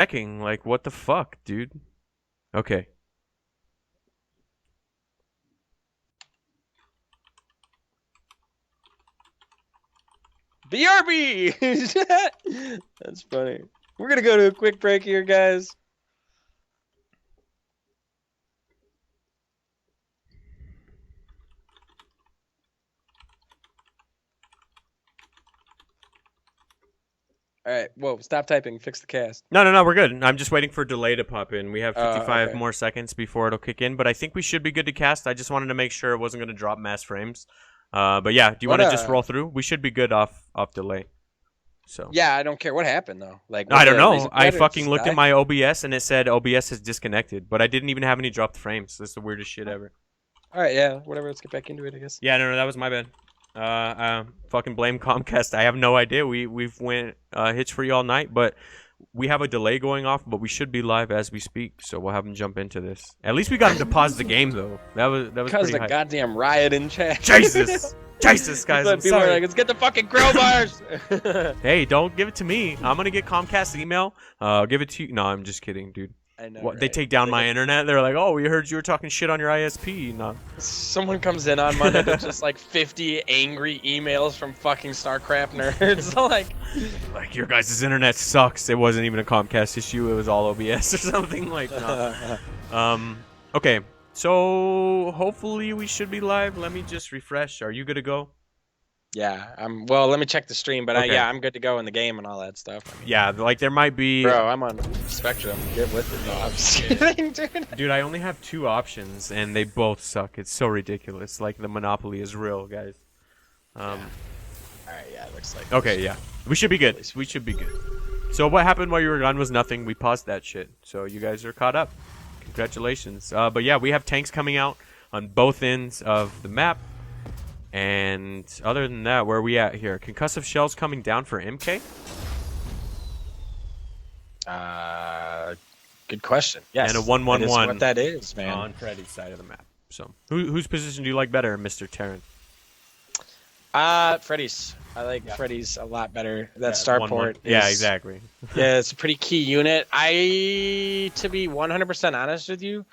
checking. Like, what the fuck, dude? Okay. BRB! That's funny. We're going to go to a quick break here, guys. All right. Whoa, stop typing. Fix the cast. No, we're good. I'm just waiting for delay to pop in. We have 55 okay. more seconds before it'll kick in, but I think we should be good to cast. I just wanted to make sure it wasn't going to drop mass frames. But yeah, do you want to just roll through? We should be good off delay. So yeah, I don't care what happened though. Like I don't know. I fucking looked at my OBS and it said OBS is disconnected, but I didn't even have any dropped frames. That's the weirdest shit ever. All right, yeah, whatever. Let's get back into it, I guess. Yeah, no, that was my bad. Fucking blame Comcast. I have no idea. We've went hitch free all night, but we have a delay going off. But we should be live as we speak, so we'll have him jump into this. At least we got him to pause the game though. That was because the goddamn riot in chat. Jesus. Jesus, guys, I'm people sorry. Are like, let's get the fucking crowbars. Hey, don't give it to me. I'm gonna get Comcast email. I'll give it to you. No, I'm just kidding, dude. I know. What, right? They take down my internet. They're like, oh, we heard you were talking shit on your ISP. No. Someone comes in on Monday with just like 50 angry emails from fucking StarCraft nerds. like your guys' internet sucks. It wasn't even a Comcast issue. It was all OBS or something like that. Okay. So hopefully we should be live. Let me just refresh. Are you good to go? Yeah, well, let me check the stream, but okay. Yeah, I'm good to go in the game and all that stuff. I mean, yeah, like there might be. Bro, I'm on Spectrum. Get with it. No, I'm just kidding, dude. Dude, I only have 2 options and they both suck. It's so ridiculous. Like the monopoly is real, guys. All right, yeah, it looks like. Okay, yeah, we should be good. We should be good. So what happened while you were gone was nothing. We paused that shit, so you guys are caught up. Congratulations. But yeah, we have tanks coming out on both ends of the map. And other than that, where are we at here? Concussive shells coming down for MK? Good question. Yes. And a 1-1-1. What that is, man. On Freddy's side of the map. So, whose position do you like better, Mr. Terran? Freddy's. I like Freddy's a lot better. That starport. Yeah, exactly. Yeah, it's a pretty key unit. To be 100% honest with you,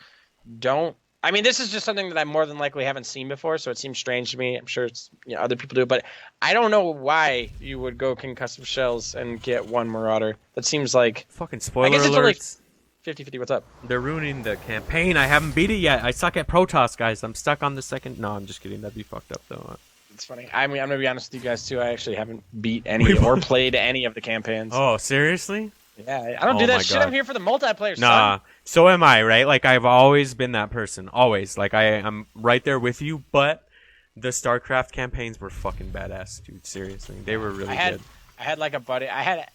I mean, this is just something that I more than likely haven't seen before, so it seems strange to me. I'm sure it's other people do, but I don't know why you would go concussive shells and get 1 Marauder. That seems like fucking spoiler alerts. 50-50. What's up? They're ruining the campaign. I haven't beat it yet. I suck at Protoss, guys. I'm stuck on the second. No, I'm just kidding. That'd be fucked up though. It's funny. I mean, I'm gonna be honest with you guys too. I actually haven't beat any or played any of the campaigns. Oh, seriously? Yeah, I don't do that shit. I'm here for the multiplayer. Nah, so am I, right? Like, I've always been that person. Always. Like, I'm right there with you, but the StarCraft campaigns were fucking badass, dude. Seriously. They were really good. I had like a buddy. I had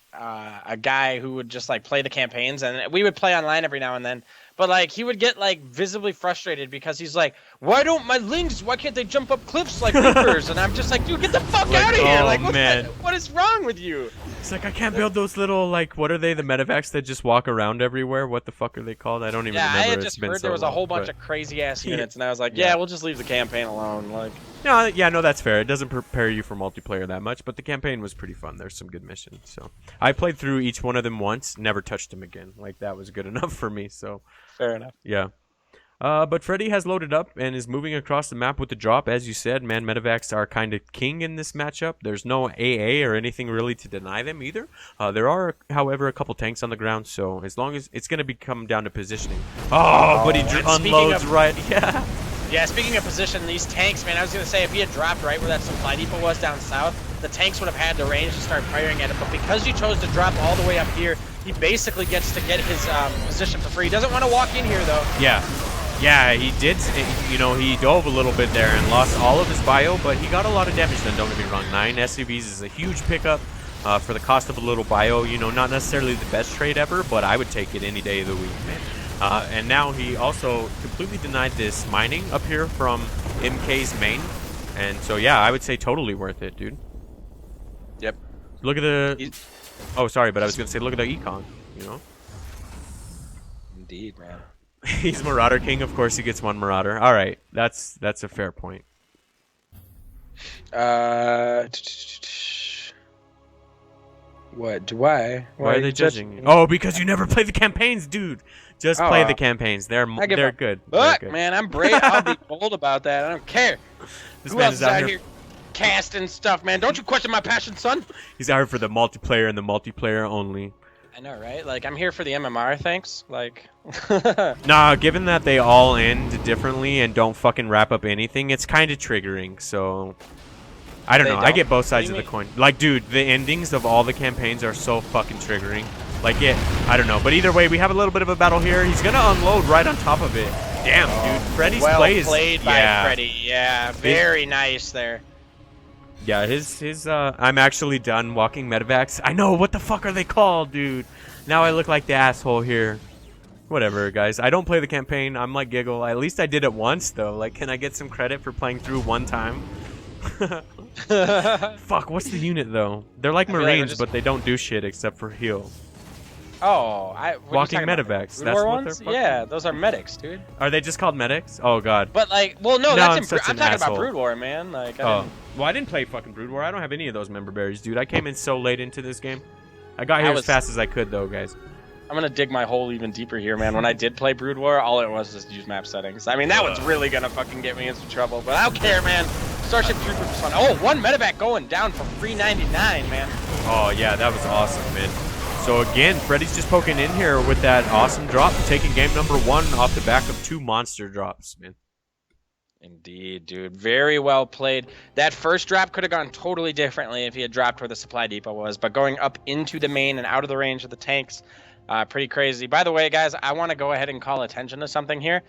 a guy who would just like play the campaigns, and we would play online every now and then. But like he would get like visibly frustrated because he's like, "Why can't they jump up cliffs like Reapers?" And I'm just like, "Dude, get the fuck out of here!" Oh, like, man. What is wrong with you? It's like I can't build those little like what are they? The medevacs that just walk around everywhere. What the fuck are they called? I don't even remember. I had just heard there was a whole bunch of crazy ass units, and I was like, "Yeah, we'll just leave the campaign alone." Like, no, that's fair. It doesn't prepare you for multiplayer that much, but the campaign was pretty fun. There's some good missions. So I played through each one of them once, never touched them again. Like that was good enough for me. So fair enough. Yeah. But Freddy has loaded up and is moving across the map with the drop. As you said, man, medevacs are kind of king in this matchup. There's no AA or anything really to deny them either. There are, however, a couple tanks on the ground, so as long as it's going to come down to positioning. Oh, but he unloads right. Yeah. Yeah, speaking of position, these tanks, man, I was going to say, if he had dropped right where that supply depot was down south, the tanks would have had the range to start firing at it. But because he chose to drop all the way up here, he basically gets to get his position for free. He doesn't want to walk in here, though. Yeah. Yeah, he did. You know, he dove a little bit there and lost all of his bio, but he got a lot of damage done, don't get me wrong. 9 SUVs is a huge pickup for the cost of a little bio. You know, not necessarily the best trade ever, but I would take it any day of the week, man. And now he also completely denied this mining up here from MK's main. And so, yeah, I would say totally worth it, dude. Yep. Look at the... Oh, sorry, but I was going to say, look at the econ, you know? Indeed, man. He's MaruaderKing. Of course, he gets 1 Marauder. All right, that's a fair point. What do I? Why are they judging you? Oh, because you never play the campaigns, dude. Just play the campaigns. They're good. Look, man, I'm brave. I'll be bold about that. I don't care. This Who man else is is out here casting stuff, man? Don't you question my passion, son. He's out here for the multiplayer and the multiplayer only. I know, right? Like, I'm here for the MMR, thanks. Like, nah, given that they all end differently and don't fucking wrap up anything, it's kind of triggering. So, I don't know. I get both sides of the coin. Like, dude, the endings of all the campaigns are so fucking triggering. Like, I don't know. But either way, we have a little bit of a battle here. He's going to unload right on top of it. Damn, dude. Freddy's play is... Well played by Freddy. Yeah, very nice there. Yeah, I'm actually done walking medevacs. I know, what the fuck are they called, dude? Now I look like the asshole here. Whatever, guys. I don't play the campaign. I'm like Giggle. At least I did it once, though. Like, can I get some credit for playing through one time? Fuck, what's the unit, though? They're like Marines, but they don't do shit except for heal. Oh, walking medevacs. That's what they're fucking... Yeah, those are medics, dude. Are they just called medics? Oh god. But like, well, no, I'm talking about Brood War, man. Like, well, I didn't play fucking Brood War. I don't have any of those member berries, dude. I came in so late into this game. I got here as fast as I could, though, guys. I'm gonna dig my hole even deeper here, man. When I did play Brood War, all it was use map settings. I mean, that was really gonna fucking get me into trouble, but I don't care, man. Starship Trooper was fun. Oh, one medevac going down for free 99, man. Oh yeah, that was awesome, man. So again, Freddy's just poking in here with that awesome drop, taking game number 1 off the back of 2 monster drops, man. Indeed, dude. Very well played. That first drop could have gone totally differently if he had dropped where the supply depot was, but going up into the main and out of the range of the tanks, pretty crazy. By the way, guys, I want to go ahead and call attention to something here.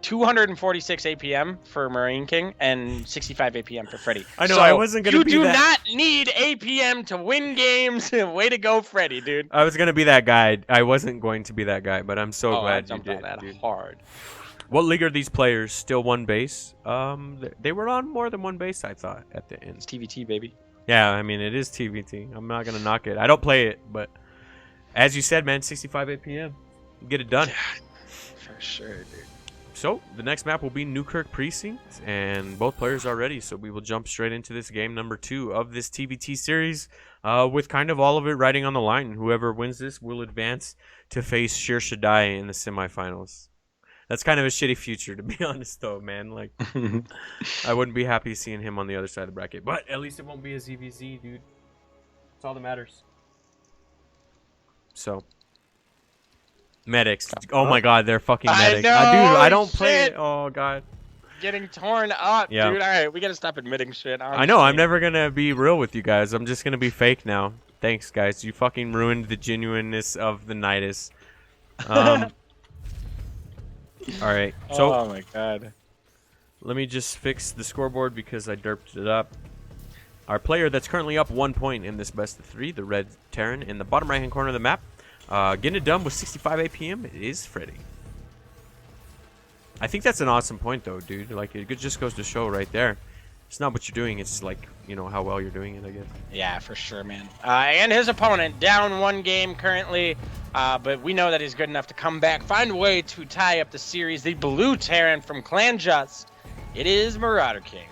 246 APM for MaruaderKing and 65 APM for Freddy. I know, so I wasn't going to be that. You do not need APM to win games. Way to go, Freddy, dude. I was going to be that guy. I wasn't going to be that guy, but I'm so glad you did. That dude. Hard. What league are these players? Still one base? They were on more than one base, I thought, at the end. It's TVT, baby. Yeah, I mean, it is TVT. I'm not going to knock it. I don't play it, but as you said, man, 65 APM. Get it done. Yeah, for sure, dude. So, the next map will be Newkirk Precinct, and both players are ready, so we will jump straight into this game number 2 of this TVT series, with kind of all of it riding on the line. Whoever wins this will advance to face Shir Shaddai in the semifinals. That's kind of a shitty future, to be honest, though, man. Like, I wouldn't be happy seeing him on the other side of the bracket, but at least it won't be a ZVZ, dude. That's all that matters. So... medics. Oh my god, they're fucking medics. Dude, I don't play it. Oh god. Getting torn up, dude. Alright, we gotta stop admitting shit. Honestly. I know, I'm never gonna be real with you guys. I'm just gonna be fake now. Thanks, guys. You fucking ruined the genuineness of the Nydus. Alright, so... oh my god. Let me just fix the scoreboard because I derped it up. Our player that's currently up 1 point in this best of 3, the red Terran, in the bottom right-hand corner of the map. Getting it done with 65 APM is Freddy. I think that's an awesome point, though, dude. Like, it just goes to show right there. It's not what you're doing. It's, like, you know, how well you're doing it, I guess. Yeah, for sure, man. And his opponent down 1 game currently. But we know that he's good enough to come back, find a way to tie up the series. The blue Terran from Clan Just. It is MaruaderKing.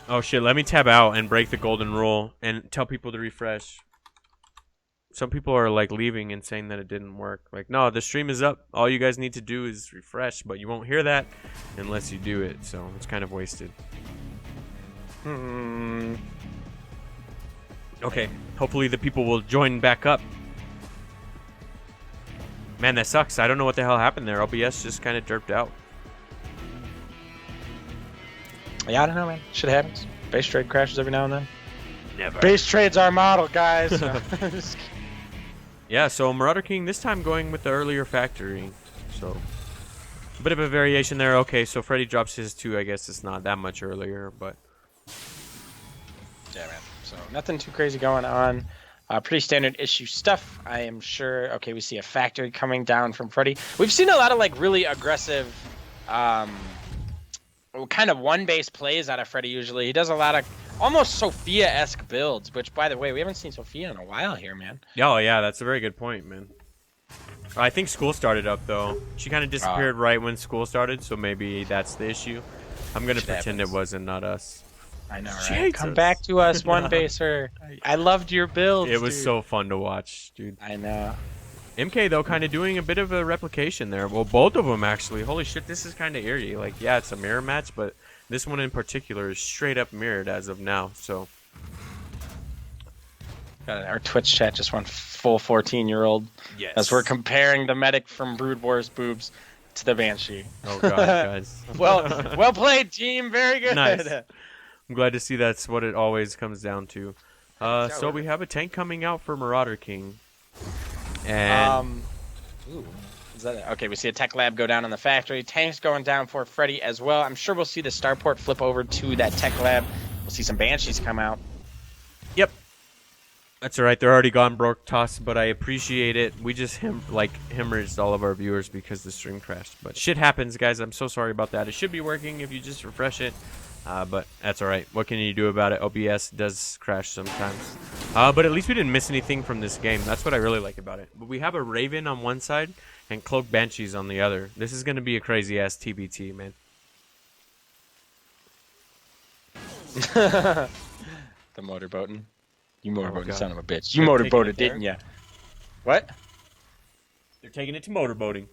Oh, shit. Let me tab out and break the golden rule and tell people to refresh. Some people are like leaving and saying that it didn't work. Like, no, the stream is up. All you guys need to do is refresh, but you won't hear that unless you do it. So it's kind of wasted. Okay, hopefully the people will join back up. Man, that sucks. I don't know what the hell happened there. OBS just kind of derped out. Yeah, I don't know, man. Shit happens. Base trade crashes every now and then. Never. Base trade's our model, guys. Yeah, so MaruaderKing this time going with the earlier factory. So, a bit of a variation there. Okay, so Freddy drops his 2. I guess it's not that much earlier, but... yeah, man. So, nothing too crazy going on. Pretty standard issue stuff, I am sure. Okay, we see a factory coming down from Freddy. We've seen a lot of, like, really aggressive... kind of one-base plays out of Freddy usually. He does a lot of almost Sophia-esque builds, which, by the way, we haven't seen Sophia in a while here, man. Oh, yeah, that's a very good point, man. I think school started up, though. She kind of disappeared right when school started, so maybe that's the issue. I'm going to pretend it wasn't, not us. I know, She right? hates Come us. back to us, one baser. I loved your builds, It was dude. so fun to watch, dude. I know. MK, though, kind of doing a bit of a replication there. Well, both of them, actually. Holy shit, this is kind of eerie. Like, yeah, it's a mirror match, but this one in particular is straight up mirrored as of now, so... Our Twitch chat just went full 14-year-old. Yes. As we're comparing the medic from Brood Wars boobs to the Banshee. Oh, God, guys. well played, team. Very good. Nice. I'm glad to see that's what it always comes down to. So we have a tank coming out for MaruaderKing. And... Ooh, is that okay, we see a tech lab go down in the factory. Tanks going down for fredy as well. I'm sure we'll see the starport flip over to that tech lab. We'll see some Banshees come out. Yep. That's alright, they're already gone broke toss, but I appreciate it. We just hemorrhaged all of our viewers because the stream crashed. But shit happens, guys. I'm so sorry about that. It should be working if you just refresh it. But that's alright. What can you do about it? OBS does crash sometimes. But at least we didn't miss anything from this game. That's what I really like about it. But we have a Raven on one side and Cloak Banshees on the other. This is going to be a crazy-ass TBT, man. The motorboating. You motorboating, God. son of a bitch. You motorboated, didn't ya? What? They're taking it to motorboating.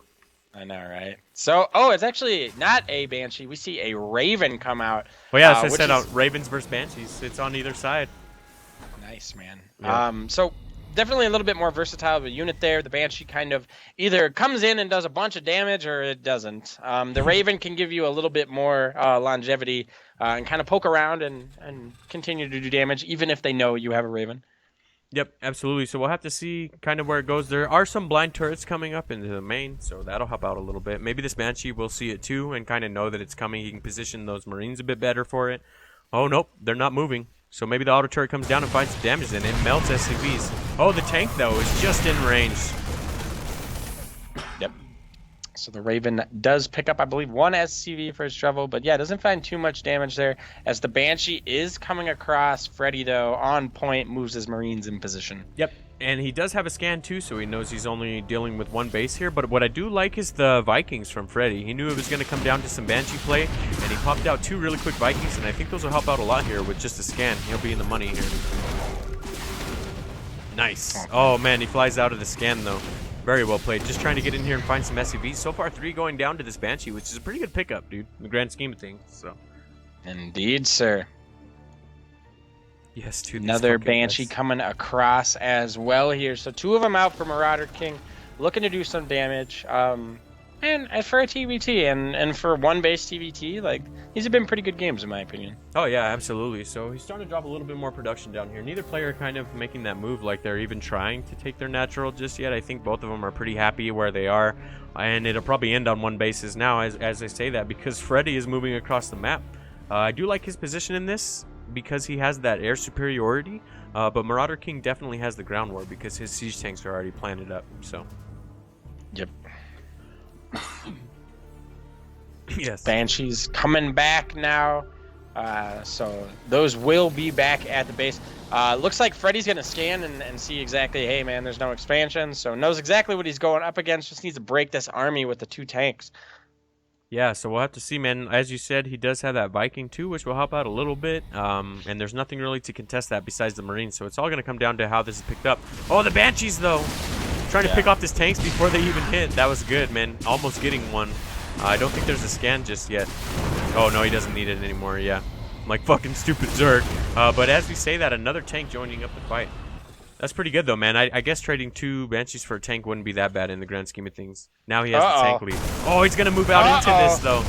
I know, right? So, it's actually not a Banshee. We see a Raven come out. Well, yeah, as I said, Ravens versus Banshees. It's on either side. Nice, man. Yeah. So definitely a little bit more versatile of a unit there. The Banshee kind of either comes in and does a bunch of damage or it doesn't. The Raven can give you a little bit more longevity and kind of poke around and continue to do damage even if they know you have a Raven. Yep, absolutely. So we'll have to see kind of where it goes. There are some blind turrets coming up into the main, so that'll help out a little bit. Maybe this Banshee will see it too and kind of know that it's coming. He can position those Marines a bit better for it. Oh, nope, they're not moving. So maybe the auto turret comes down and finds some damage and it melts SCVs. Oh, the tank, though, is just in range. Yep. So the Raven does pick up, I believe, one SCV for his trouble, but yeah, doesn't find too much damage there. As the Banshee is coming across, fredy, though, on point, moves his Marines in position. Yep. And he does have a scan, too, so he knows he's only dealing with one base here. But what I do like is the Vikings from fredy. He knew it was going to come down to some Banshee play, and he popped out two really quick Vikings, and I think those will help out a lot here with just a scan. He'll be in the money here. Nice. Oh, man, he flies out of the scan, though. Very well played. Just trying to get in here and find some SCVs. So far, 3 going down to this Banshee, which is a pretty good pickup, dude, in the grand scheme of things. So. Indeed, sir. Yes, dude. Another Banshee coming across as well here. So 2 of them out for MaruaderKing, looking to do some damage. And for a TBT and for one base TBT, like, these have been pretty good games in my opinion. Oh yeah, absolutely. So he's starting to drop a little bit more production down here. Neither player kind of making that move like they're even trying to take their natural just yet. I think both of them are pretty happy where they are. And it'll probably end on one basis now as I say that because fredy is moving across the map. I do like his position in this because he has that air superiority. But MaruaderKing definitely has the ground war because his siege tanks are already planted up. So. Yep. Yes. Banshees coming back now. So those will be back at the base. Looks like fredy's going to scan and see exactly, hey, man, there's no expansion. So knows exactly what he's going up against. Just needs to break this army with the 2 tanks. Yeah, so we'll have to see, man. As you said, he does have that Viking too, which will help out a little bit. And there's nothing really to contest that besides the Marines. So it's all going to come down to how this is picked up. Oh, the Banshees, though. Trying to pick off his tanks before they even hit. That was good, man. Almost getting one. I don't think there's a scan just yet. Oh, no, he doesn't need it anymore. Yeah. I'm like fucking stupid Zerg. But as we say that, another tank joining up the fight. That's pretty good, though, man. I guess trading 2 Banshees for a tank wouldn't be that bad in the grand scheme of things. Now he has the tank lead. Oh, he's going to move out into this, though.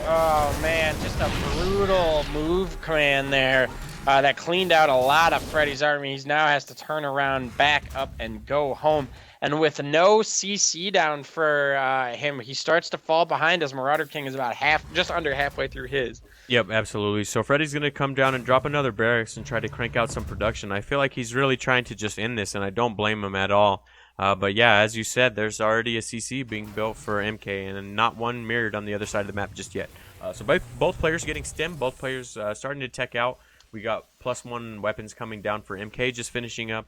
Oh, man. Just a brutal move command there. That cleaned out a lot of fredy's army. He now has to turn around, back up, and go home. And with no CC down for him, he starts to fall behind as MaruaderKing is about just under halfway through his. Yep, absolutely. So fredy's going to come down and drop another barracks and try to crank out some production. I feel like he's really trying to just end this, and I don't blame him at all. But yeah, as you said, there's already a CC being built for MK, and not one mirrored on the other side of the map just yet. So both players getting stem, both players starting to tech out. We got +1 weapons coming down for MK, just finishing up.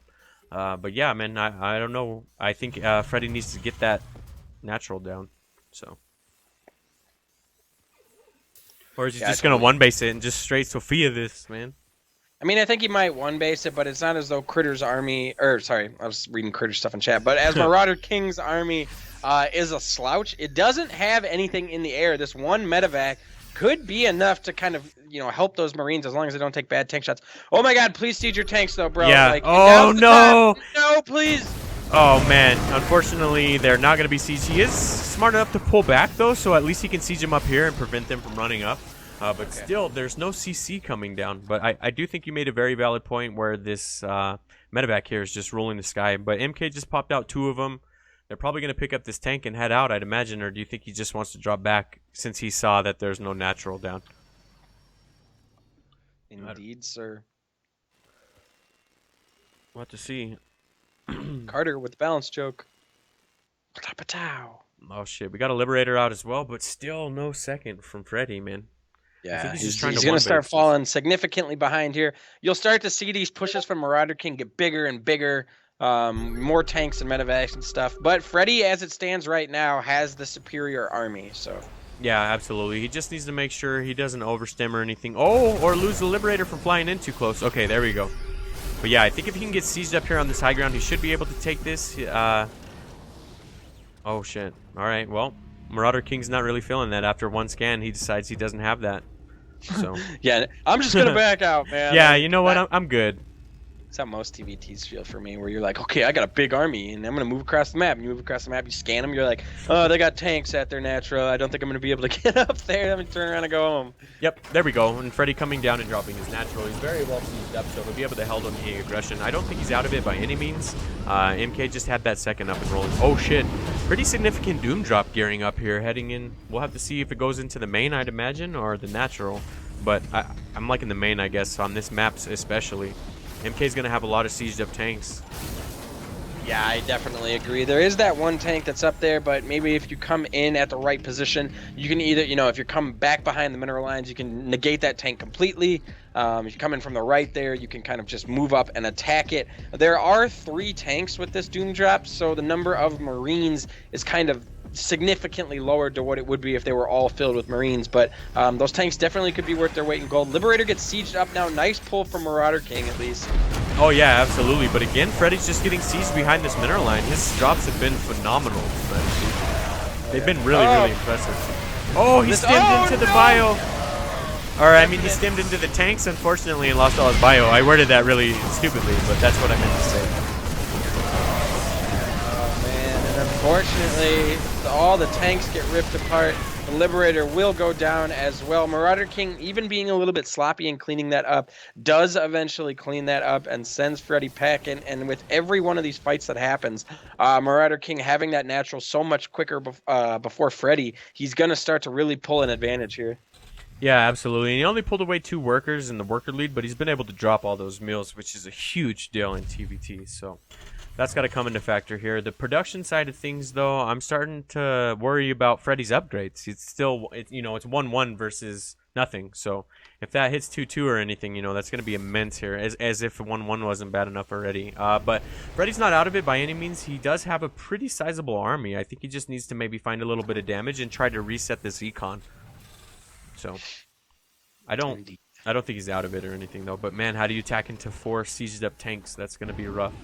But yeah, man, I don't know. I think fredy needs to get that natural down. So. Or is he Yeah, just going to one-base it and just straight Sophia this, man? I mean, I think he might one-base it, but it's not as though Critter's army... Or, sorry, I was reading Critter stuff in chat. But as MaruaderKing's army is a slouch, it doesn't have anything in the air. This one medevac could be enough to kind of, help those Marines as long as they don't take bad tank shots. Oh, my God, please siege your tanks, though, bro. Yeah. Like, oh, no. No, please. Oh, man. Unfortunately, they're not going to be sieged. He is smart enough to pull back, though, so at least he can siege them up here and prevent them from running up. But still, there's no CC coming down. But I do think you made a very valid point where this medevac here is just ruling the sky. But MK just popped out 2 of them. They're probably going to pick up this tank and head out, I'd imagine. Or do you think he just wants to drop back since he saw that there's no natural down? Indeed, sir. We'll have to see. Carter with the balance choke. Oh, shit. We got a Liberator out as well, but still no second from Fredy, man. Yeah, he's going to start falling significantly behind here. You'll start to see these pushes from MaruaderKing get bigger and bigger. More tanks and medevacs and stuff. But Fredy, as it stands right now, has the superior army, so... Yeah, absolutely. He just needs to make sure he doesn't overstim or anything. Oh, or lose the Liberator from flying in too close. Okay, there we go. But yeah, I think if he can get sieged up here on this high ground, he should be able to take this. Oh, shit. All right, well, MaruaderKing's not really feeling that. After one scan, he decides he doesn't have that. So yeah, I'm just going to back out, man. Yeah, you know what? I'm good. That's how most TVTs feel for me, where you're like, okay, I got a big army, and I'm going to move across the map. And you move across the map, you scan them, you're like, oh, they got tanks at their natural. I don't think I'm going to be able to get up there. Let me turn around and go home. Yep, there we go. And Fredy coming down and dropping his natural. He's very well seized up, so he'll be able to hold on the aggression. I don't think he's out of it by any means. MK just had that second up and rolling. Oh, shit. Pretty significant Doom drop gearing up here, heading in. We'll have to see if it goes into the main, I'd imagine, or the natural. But I'm liking the main, I guess, on this map especially. MK's going to have a lot of sieged up tanks. Yeah, I definitely agree. There is that one tank that's up there, but maybe if you come in at the right position, you can either, if you come back behind the mineral lines, you can negate that tank completely. If you come in from the right there, you can kind of just move up and attack it. There are 3 tanks with this Doom drop, so the number of Marines is kind of significantly lower to what it would be if they were all filled with Marines, but those tanks definitely could be worth their weight in gold. Liberator gets sieged up now. Nice pull from MaruaderKing, at least. Oh yeah, absolutely. But again, Fredy's just getting sieged behind this mineral line. His drops have been phenomenal. They've been really, really impressive. Oh, he stemmed into the bio. Or, I mean, he stemmed into the tanks, unfortunately, and lost all his bio. I worded that really stupidly, but that's what I meant to say. Unfortunately, all the tanks get ripped apart. The Liberator will go down as well. MaruaderKing, even being a little bit sloppy and cleaning that up, does eventually clean that up and sends Fredy packing. And with every one of these fights that happens, MaruaderKing having that natural so much quicker before Fredy, he's going to start to really pull an advantage here. Yeah, absolutely. And he only pulled away 2 workers in the worker lead, but he's been able to drop all those mills, which is a huge deal in TVT. So that's got to come into factor here. The production side of things, though, I'm starting to worry about Fredy's upgrades. It's still, it's 1-1 versus nothing. So if that hits 2-2 or anything, that's going to be immense here, as if 1-1 wasn't bad enough already. But Fredy's not out of it by any means. He does have a pretty sizable army. I think he just needs to maybe find a little bit of damage and try to reset this econ. So I don't think he's out of it or anything, though. But man, how do you attack into 4 sieged up tanks? That's going to be rough.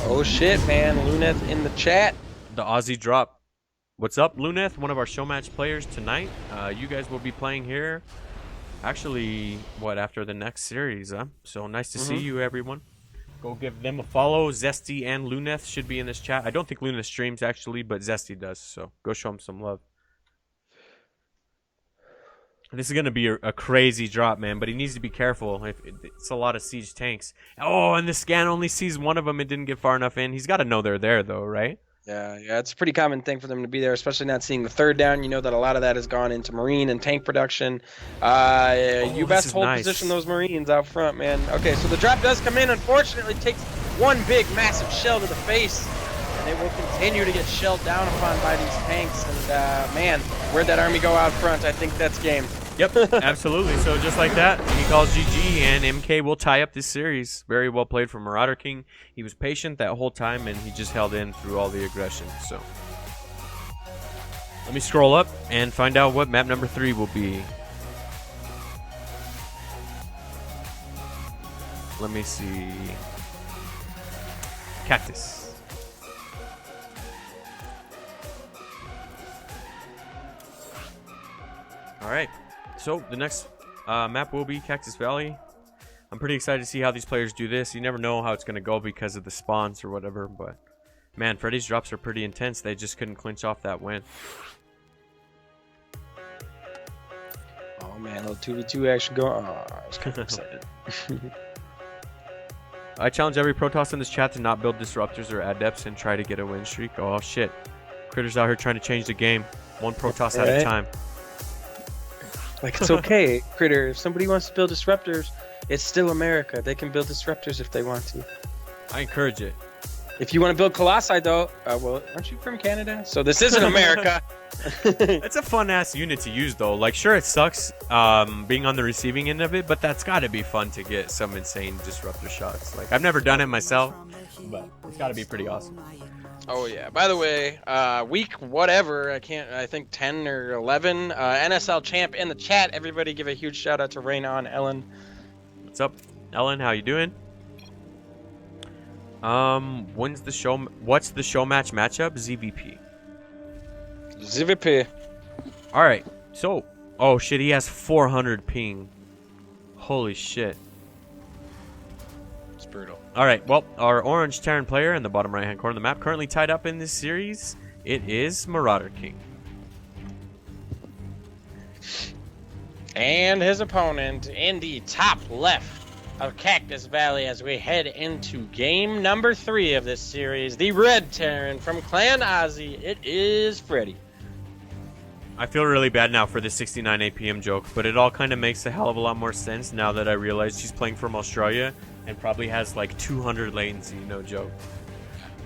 Oh shit, man. Luneth in the chat. The Aussie drop. What's up, Luneth? One of our show match players tonight. You guys will be playing here. Actually, after the next series, huh? So nice to see you, everyone. Go give them a follow. Zesty and Luneth should be in this chat. I don't think Luneth streams, actually, but Zesty does. So go show him some love. This is going to be a crazy drop, man, but he needs to be careful. It's a lot of siege tanks. Oh, and the scan only sees one of them and didn't get far enough in. He's got to know they're there, though, right? Yeah, it's a pretty common thing for them to be there, especially not seeing the 3rd down. You know that a lot of that has gone into Marine and tank production. You best hold position those Marines out front, man. Okay, so the drop does come in. Unfortunately, it takes one big, massive shell to the face. They will continue to get shelled down upon by these tanks. And, man, where'd that army go out front? I think that's game. Yep, absolutely. So just like that, he calls GG, and MK will tie up this series. Very well played from MaruaderKing. He was patient that whole time, and he just held in through all the aggression. So Let me scroll up and find out what map number 3 will be. Let me see. Cactus. Alright, so the next map will be Cactus Valley. I'm pretty excited to see how these players do this. You never know how it's going to go because of the spawns or whatever, but man, Freddy's drops are pretty intense. They just couldn't clinch off that win. Oh man, a little 2v2 action going. Oh, I was kind of excited. I challenge every Protoss in this chat to not build disruptors or adepts and try to get a win streak. Oh shit. Critters out here trying to change the game. One Protoss at a time. Like, it's okay, Critter. If somebody wants to build disruptors, it's still America. They can build disruptors if they want to. I encourage it. If you want to build Colossi, though, well, aren't you from Canada? So this isn't America. It's a fun-ass unit to use, though. Like, sure, it sucks being on the receiving end of it, but that's got to be fun to get some insane disruptor shots. Like, I've never done it myself, but it's got to be pretty awesome. Oh, yeah. By the way, week whatever, I think 10 or 11, NSL champ in the chat. Everybody give a huge shout-out to Raina and Ellen. What's up, Ellen? How you doing? What's the show match matchup? ZVP. ZVP. All right. So, oh shit, he has 400 ping. Holy shit. It's brutal. All right. Well, our orange Terran player in the bottom right-hand corner of the map, currently tied up in this series, it is MaruaderKing. And his opponent in the top left of Cactus Valley as we head into game number 3 of this series. The red Terran from Clan Ozzy. It is Freddy. I feel really bad now for the 69 APM joke, but it all kind of makes a hell of a lot more sense now that I realize she's playing from Australia and probably has like 200 latency, no joke.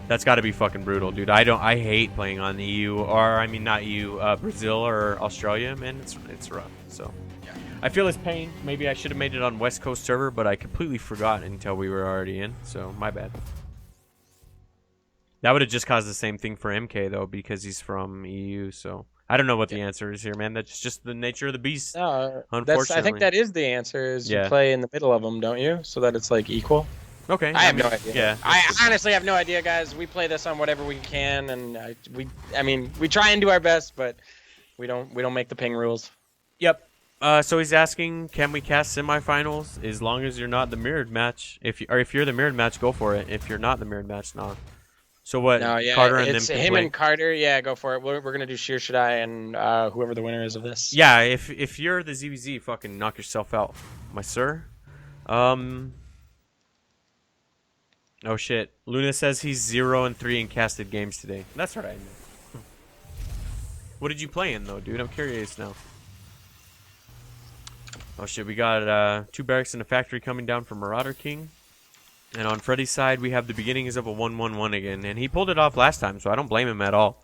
That's got to be fucking brutal, dude. I hate playing on EU, or I mean not EU, Brazil or Australia, man. It's rough. So I feel his pain. Maybe I should have made it on West Coast server, but I completely forgot until we were already in. So my bad. That would have just caused the same thing for MK though, because he's from EU. So I don't know what the answer is here, man. That's just the nature of the beast. Unfortunately, I think that is the answer. Is you play in the middle of them, don't you? So that it's like equal. Okay. I have no idea. Yeah. I honestly have no idea, guys. We play this on whatever we can, and we try and do our best, but we don't make the ping rules. Yep. So he's asking, can we cast semifinals as long as you're not the mirrored match? If you're the mirrored match, go for it. If you're not the mirrored match, no. So what? No, yeah, Carter and it's them him play. and Carter. Yeah, go for it. We're gonna do Sheer Shaddai and whoever the winner is of this. Yeah, if you're the ZVZ, fucking knock yourself out, my sir. Oh shit. Luna says he's 0-3 in casted games today. That's right. What did you play in though, dude? I'm curious now. Oh shit, we got 2 barracks and a factory coming down from MaruaderKing. And on Freddy's side, we have the beginnings of a 1-1-1 again. And he pulled it off last time, so I don't blame him at all.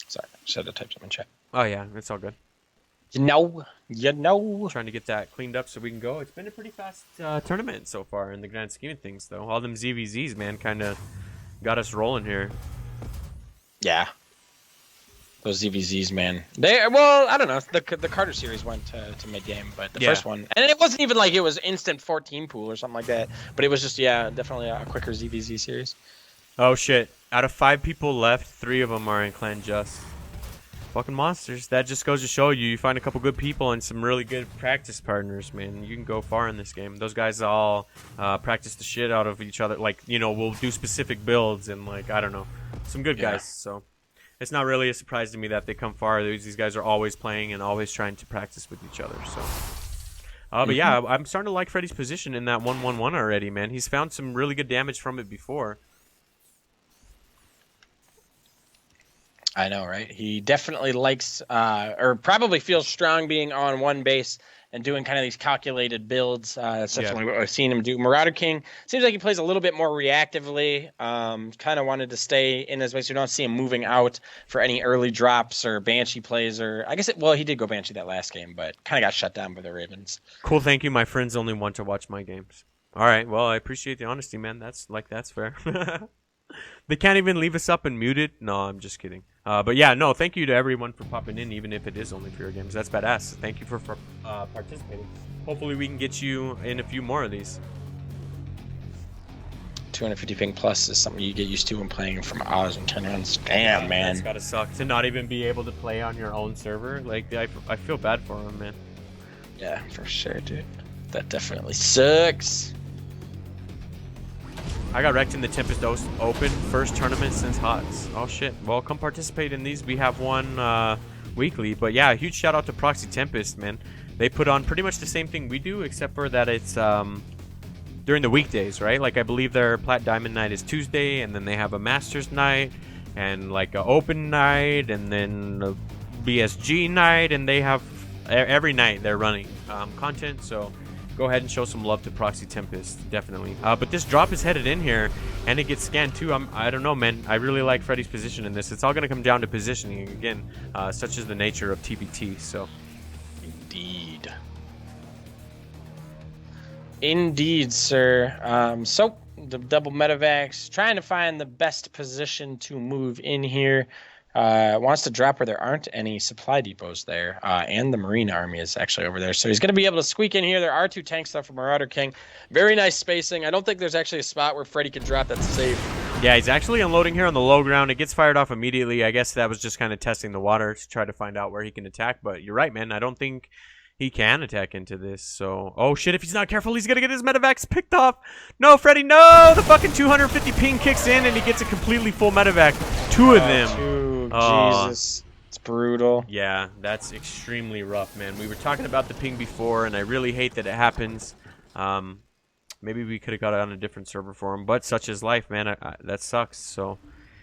Sorry, I just had to type something in chat. Oh yeah, it's all good. You know. Trying to get that cleaned up so we can go. It's been a pretty fast tournament so far in the grand scheme of things, though. All them ZVZs, man, kind of got us rolling here. Yeah. Those ZVZs, man. Well, I don't know. The Carter series went to mid-game, but the first one... And it wasn't even like it was instant 14 pool or something like that. But it was just, yeah, definitely a quicker ZVZ series. Oh, shit. Out of 5 people left, 3 of them are in Clan Just. Fucking monsters. That just goes to show you, you find a couple good people and some really good practice partners, man. You can go far in this game. Those guys all practice the shit out of each other. Like, you know, we'll do specific builds and, like, I don't know. Some good guys, so... It's not really a surprise to me that they come far. These guys are always playing and always trying to practice with each other. So, but yeah, I'm starting to like Freddy's position in that 1-1-1 already, man. He's found some really good damage from it before. I know, right? He definitely likes, or probably feels strong being on one base and doing kind of these calculated builds. That's definitely what I've seen him do. MaruaderKing seems like he plays a little bit more reactively. Kind of wanted to stay in his way, so you don't see him moving out for any early drops or Banshee plays. Or I guess, well, he did go Banshee that last game, but kind of got shut down by the Ravens. Cool, thank you. My friends only want to watch my games. All right, well, I appreciate the honesty, man. That's fair. They can't even leave us up and muted. No, I'm just kidding. But yeah, no, thank you to everyone for popping in, even if it is only for your games. That's badass. Thank you for participating. Hopefully we can get you in a few more of these. 250 ping plus is something you get used to when playing from Oz and tournaments. Damn, man. That's gotta suck to not even be able to play on your own server. Like, I feel bad for him, man. Yeah, for sure, dude. That definitely sucks. I got wrecked in the Tempest Open, first tournament since HOTS. Oh shit. Well, come participate in these. We have one weekly. But yeah, huge shout out to Proxy Tempest, man. They put on pretty much the same thing we do, except for that it's during the weekdays, right? Like, I believe their Plat Diamond night is Tuesday, and then they have a Masters night, and like a Open night, and then a BSG night, and they have every night they're running content. So go ahead and show some love to Proxy Tempest, definitely. But this drop is headed in here, and it gets scanned too. I don't know, man. I really like Freddy's position in this. It's all going to come down to positioning again, such is the nature of TBT. So, indeed, sir. So the double medevacs, trying to find the best position to move in here. Wants to drop where there aren't any supply depots there, and the Marine Army is actually over there. So he's going to be able to squeak in here. There are 2 tanks though for MaruaderKing. Very nice spacing. I don't think there's actually a spot where Freddy can drop that's safe. Yeah, he's actually unloading here on the low ground. It gets fired off immediately. I guess that was just kind of testing the water to try to find out where he can attack. But you're right, man. I don't think he can attack into this. So, oh shit, if he's not careful, he's going to get his medevacs picked off. No, Freddy, no! The fucking 250 ping kicks in, and he gets a completely full medevac. 2 of them. Jesus. It's brutal. Yeah, that's extremely rough, man. We were talking about the ping before, and I really hate that it happens. Maybe we could have got it on a different server for him, but such is life, man. That sucks. So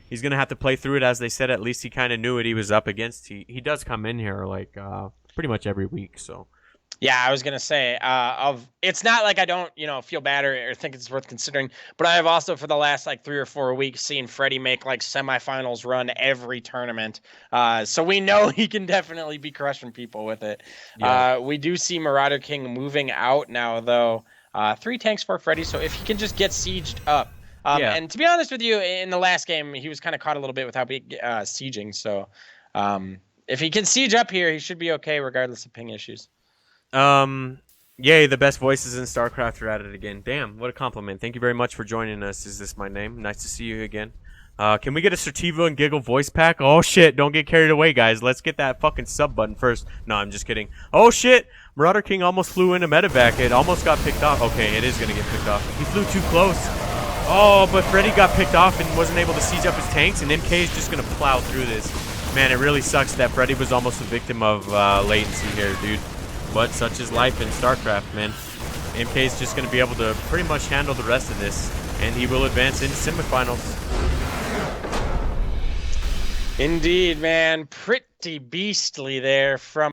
he's going to have to play through it. As they said, at least he kind of knew what he was up against. He does come in here, like, pretty much every week, so. Yeah, I was gonna say, it's not like I don't, feel bad or think it's worth considering, but I have also for the last like 3 or 4 weeks seen Freddy make like semifinals run every tournament, so we know he can definitely be crushing people with it. Yeah. We do see MaruaderKing moving out now though. 3 tanks for Freddy, so if he can just get sieged up. Yeah. And to be honest with you, in the last game he was kind of caught a little bit without sieging, so if he can siege up here, he should be okay regardless of ping issues. Yay, the best voices in StarCraft are at it again. Damn, what a compliment. Thank you very much for joining us. Is this my name? Nice to see you again. Can we get a Sirtiva and Giggle voice pack? Oh shit, don't get carried away, guys. Let's get that fucking sub button first. No, I'm just kidding. Oh shit, MaruaderKing almost flew into medevac. It almost got picked off. Okay, it is gonna get picked off. He flew too close. Oh, but Freddy got picked off and wasn't able to siege up his tanks, and MK is just gonna plow through this. Man, it really sucks that Freddy was almost a victim of latency here, dude. But such is life in StarCraft, man. MK is just going to be able to pretty much handle the rest of this, and he will advance into semifinals. Indeed, man. Pretty beastly there from